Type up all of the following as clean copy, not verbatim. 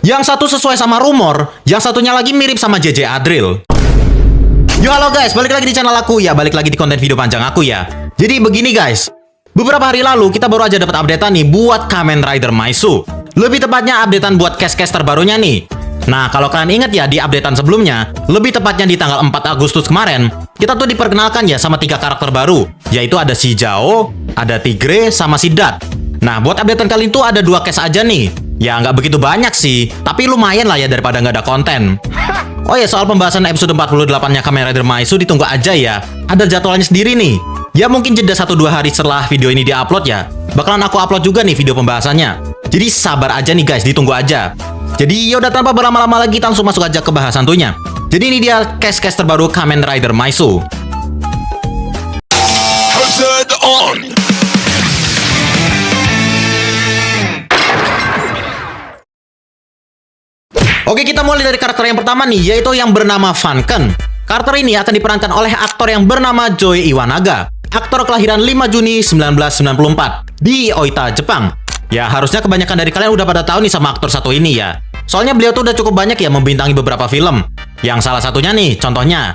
Yang satu sesuai sama rumor, yang satunya lagi mirip sama JJ Adril. Yo halo guys, balik lagi di channel aku ya, balik lagi di konten video panjang aku ya. Jadi begini guys, beberapa hari lalu kita baru aja dapat updatean nih buat Kamen Rider Maisu. Lebih tepatnya updatean buat case-case terbarunya nih. Nah, kalau kalian ingat ya di updatean sebelumnya, lebih tepatnya di tanggal 4 Agustus kemarin, kita tuh diperkenalkan ya sama 3 karakter baru, yaitu ada si Jao, ada Tigre, sama si Dat. Nah, buat updatean kali itu ada 2 case aja nih. Ya, nggak begitu banyak sih, tapi lumayan lah ya daripada nggak ada konten. Oh ya, soal pembahasan episode 48-nya Kamen Rider Maisu ditunggu aja ya. Ada jadwalnya sendiri nih. Ya mungkin jeda 1-2 hari setelah video ini diupload ya. Bakalan aku upload juga nih video pembahasannya. Jadi sabar aja nih guys, ditunggu aja. Jadi yaudah tanpa berlama-lama lagi, kita langsung masuk aja ke bahasan tentunya. Jadi ini dia case-case terbaru Kamen Rider Maisu. Hazard on! Oke, kita mulai dari karakter yang pertama nih, yaitu yang bernama Funken. Karakter ini akan diperankan oleh aktor yang bernama Joe Iwanaga. Aktor kelahiran 5 Juni 1994 di Oita, Jepang. Ya, harusnya kebanyakan dari kalian udah pada tahu nih sama aktor satu ini ya. Soalnya beliau tuh udah cukup banyak ya membintangi beberapa film. Yang salah satunya nih, contohnya.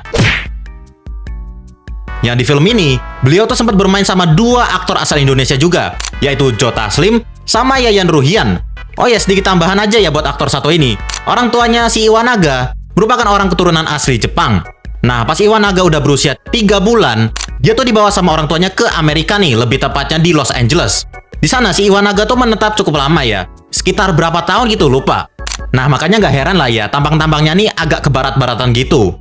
Yang di film ini, beliau tuh sempat bermain sama 2 aktor asal Indonesia juga, yaitu Joe Taslim sama Yayan Ruhian. Oh ya, sedikit tambahan aja ya buat aktor satu ini. Orang tuanya si Iwanaga merupakan orang keturunan asli Jepang. Nah, pas Iwanaga udah berusia 3 bulan, dia tuh dibawa sama orang tuanya ke Amerika nih, lebih tepatnya di Los Angeles. Di sana si Iwanaga tuh menetap cukup lama ya, sekitar berapa tahun gitu lupa. Nah, makanya nggak heran lah ya, tampang-tampangnya nih agak kebarat-baratan gitu.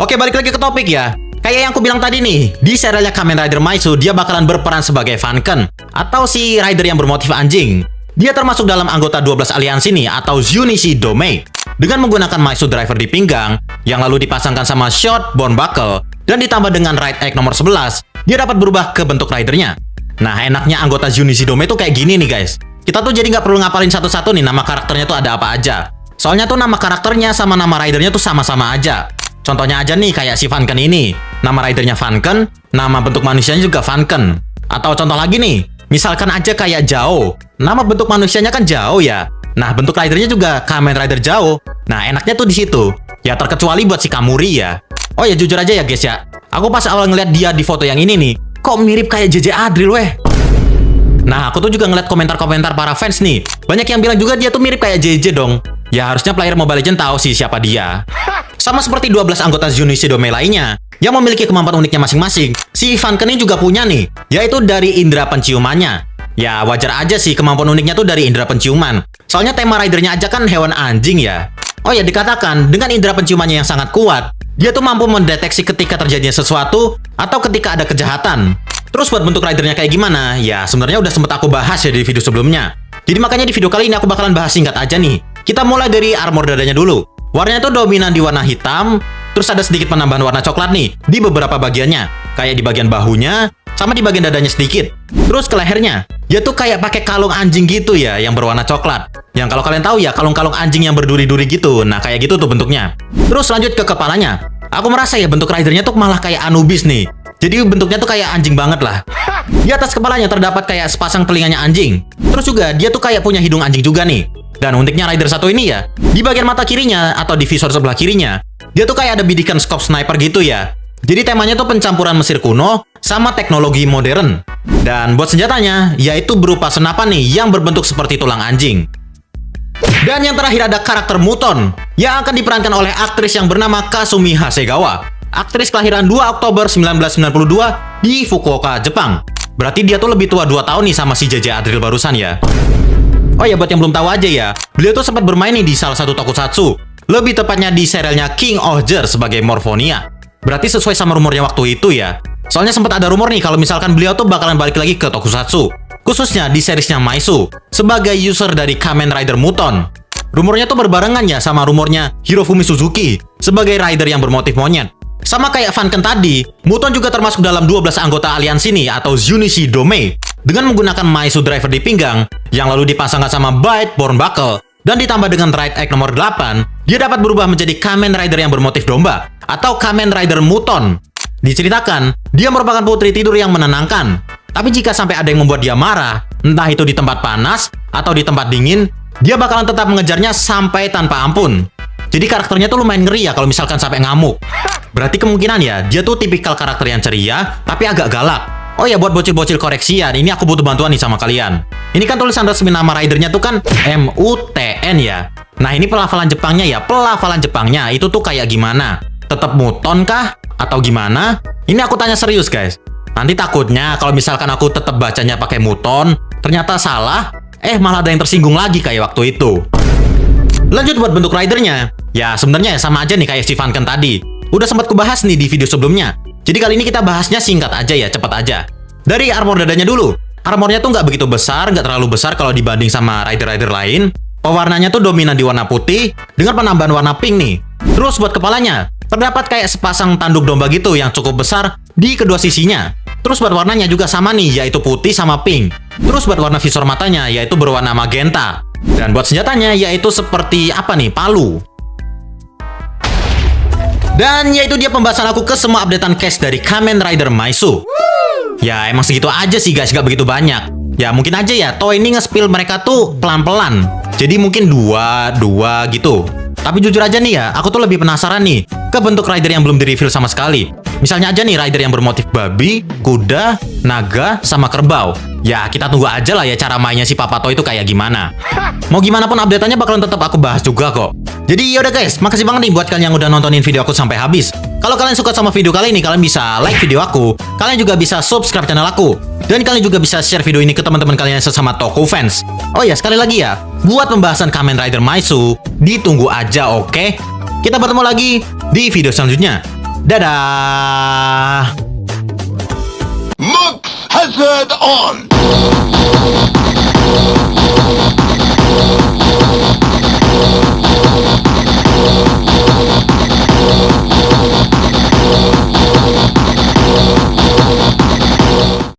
Oke, balik lagi ke topik ya. Kayak yang aku bilang tadi nih, di serialnya Kamen Rider Maisu, dia bakalan berperan sebagai Funken, atau si rider yang bermotif anjing. Dia termasuk dalam anggota 12 aliansi nih, atau Junichi Dome. Dengan menggunakan Maisu Driver di pinggang, yang lalu dipasangkan sama Short Bone Buckle, dan ditambah dengan Right Egg nomor 11, dia dapat berubah ke bentuk ridernya. Nah, enaknya anggota Junichi Dome tuh kayak gini nih guys. Kita tuh jadi nggak perlu ngapalin satu-satu nih nama karakternya tuh ada apa aja. Soalnya tuh nama karakternya sama nama ridernya tuh sama-sama aja. Contohnya aja nih kayak si Funken ini. Nama ridernya Funken, nama bentuk manusianya juga Funken. Atau contoh lagi nih, misalkan aja kayak Jao. Nama bentuk manusianya kan Jao ya. Nah, bentuk ridernya juga Kamen Rider Jao. Nah, enaknya tuh di situ. Ya terkecuali buat si Kamuri ya. Oh ya, jujur aja ya guys ya. Aku pas awal ngeliat dia di foto yang ini nih, kok mirip kayak JJ Adril weh. Nah, aku tuh juga ngeliat komentar-komentar para fans nih. Banyak yang bilang juga dia tuh mirip kayak JJ dong. Ya harusnya player Mobile Legends tahu sih siapa dia. Sama seperti 12 anggota Junichi Dome lainnya yang memiliki kemampuan uniknya masing-masing, si Funken ini juga punya nih, yaitu dari indera penciumannya. Ya wajar aja sih kemampuan uniknya tuh dari indera penciuman. Soalnya tema ridernya aja kan hewan anjing ya. Oh ya, dikatakan dengan indera penciumannya yang sangat kuat, dia tuh mampu mendeteksi ketika terjadinya sesuatu atau ketika ada kejahatan. Terus buat bentuk ridernya kayak gimana? Ya sebenarnya udah sempet aku bahas ya di video sebelumnya. Jadi makanya di video kali ini aku bakalan bahas singkat aja nih. Kita mulai dari armor dadanya dulu. Warnanya tuh dominan di warna hitam, terus ada sedikit penambahan warna coklat nih di beberapa bagiannya. Kayak di bagian bahunya, sama di bagian dadanya sedikit. Terus ke lehernya, dia tuh kayak pakai kalung anjing gitu ya, yang berwarna coklat. Yang kalau kalian tahu ya, kalung-kalung anjing yang berduri-duri gitu. Nah, kayak gitu tuh bentuknya. Terus lanjut ke kepalanya. Aku merasa ya bentuk ridernya tuh malah kayak Anubis nih. Jadi bentuknya tuh kayak anjing banget lah. Di atas kepalanya terdapat kayak sepasang telinganya anjing. Terus juga dia tuh kayak punya hidung anjing juga nih. Dan uniknya rider satu ini ya, di bagian mata kirinya atau di visor sebelah kirinya, dia tuh kayak ada bidikan scope sniper gitu ya. Jadi temanya tuh pencampuran Mesir kuno sama teknologi modern. Dan buat senjatanya, yaitu berupa senapan nih yang berbentuk seperti tulang anjing. Dan yang terakhir ada karakter Muton, yang akan diperankan oleh aktris yang bernama Kasumi Hasegawa. Aktris kelahiran 2 Oktober 1992 di Fukuoka, Jepang. Berarti dia tuh lebih tua 2 tahun nih sama si JJ Adril barusan ya. Oh ya, buat yang belum tahu aja ya, beliau tuh sempat bermain nih di salah satu tokusatsu. Lebih tepatnya di serialnya King Ohger sebagai Morphonia. Berarti sesuai sama rumornya waktu itu ya. Soalnya sempat ada rumor nih kalau misalkan beliau tuh bakalan balik lagi ke tokusatsu. Khususnya di seriesnya Maisu, sebagai user dari Kamen Rider Muton. Rumornya tuh berbarengan ya sama rumornya Hirofumi Suzuki sebagai rider yang bermotif monyet. Sama kayak Funken tadi, Muton juga termasuk dalam 12 anggota aliansi nih atau Junichi Dome. Dengan menggunakan Maisu Driver di pinggang, yang lalu dipasangkan sama Bite Bone Buckle, dan ditambah dengan Right Egg nomor 8, dia dapat berubah menjadi Kamen Rider yang bermotif domba, atau Kamen Rider Muton. Diceritakan, dia merupakan putri tidur yang menenangkan. Tapi jika sampai ada yang membuat dia marah, entah itu di tempat panas, atau di tempat dingin, dia bakalan tetap mengejarnya sampai tanpa ampun. Jadi karakternya tuh lumayan ngeri ya kalau misalkan sampai ngamuk. Berarti kemungkinan ya, dia tuh tipikal karakter yang ceria, tapi agak galak. Oh ya, buat bocil-bocil koreksian, ini aku butuh bantuan nih sama kalian. Ini kan tulisan resmi nama ridernya tuh kan MUTN ya. Nah ini pelafalan Jepangnya ya, pelafalan Jepangnya itu tuh kayak gimana? Tetap muton kah? Atau gimana? Ini aku tanya serius guys. Nanti takutnya kalau misalkan aku tetap bacanya pakai muton, ternyata salah, malah ada yang tersinggung lagi kayak waktu itu. Lanjut buat bentuk ridernya. Ya sebenarnya sama aja nih kayak si Funken tadi. Udah sempat kubahas nih di video sebelumnya. Jadi kali ini kita bahasnya singkat aja ya, cepet aja. Dari armor dadanya dulu. Armornya tuh nggak begitu besar, nggak terlalu besar kalau dibanding sama rider-rider lain. Pewarnanya tuh dominan di warna putih, dengan penambahan warna pink nih. Terus buat kepalanya, terdapat kayak sepasang tanduk domba gitu yang cukup besar di kedua sisinya. Terus buat warnanya juga sama nih, yaitu putih sama pink. Terus buat warna visor matanya, yaitu berwarna magenta. Dan buat senjatanya, yaitu seperti apa nih, palu. Dan yaitu dia pembahasan aku ke semua updatean cash dari Kamen Rider Maisu. Ya emang segitu aja sih guys, gak begitu banyak. Ya mungkin aja ya, Toei ini nge-spill mereka tuh pelan-pelan. Jadi mungkin dua gitu. Tapi jujur aja nih ya, aku tuh lebih penasaran nih ke bentuk rider yang belum di-reveal sama sekali. Misalnya aja nih rider yang bermotif babi, kuda, naga, sama kerbau. Ya kita tunggu aja lah ya cara mainnya si Papato itu kayak gimana. Mau gimana pun update-annya bakalan tetap aku bahas juga kok. Jadi yaudah guys, makasih banget nih buat kalian yang udah nontonin video aku sampai habis. Kalau kalian suka sama video kali ini, kalian bisa like video aku. Kalian juga bisa subscribe channel aku. Dan kalian juga bisa share video ini ke teman-teman kalian yang sesama Toku fans. Oh ya, sekali lagi ya, buat pembahasan Kamen Rider Maisu, ditunggu aja oke? Kita bertemu lagi di video selanjutnya. Dadah! Mux Hazard on!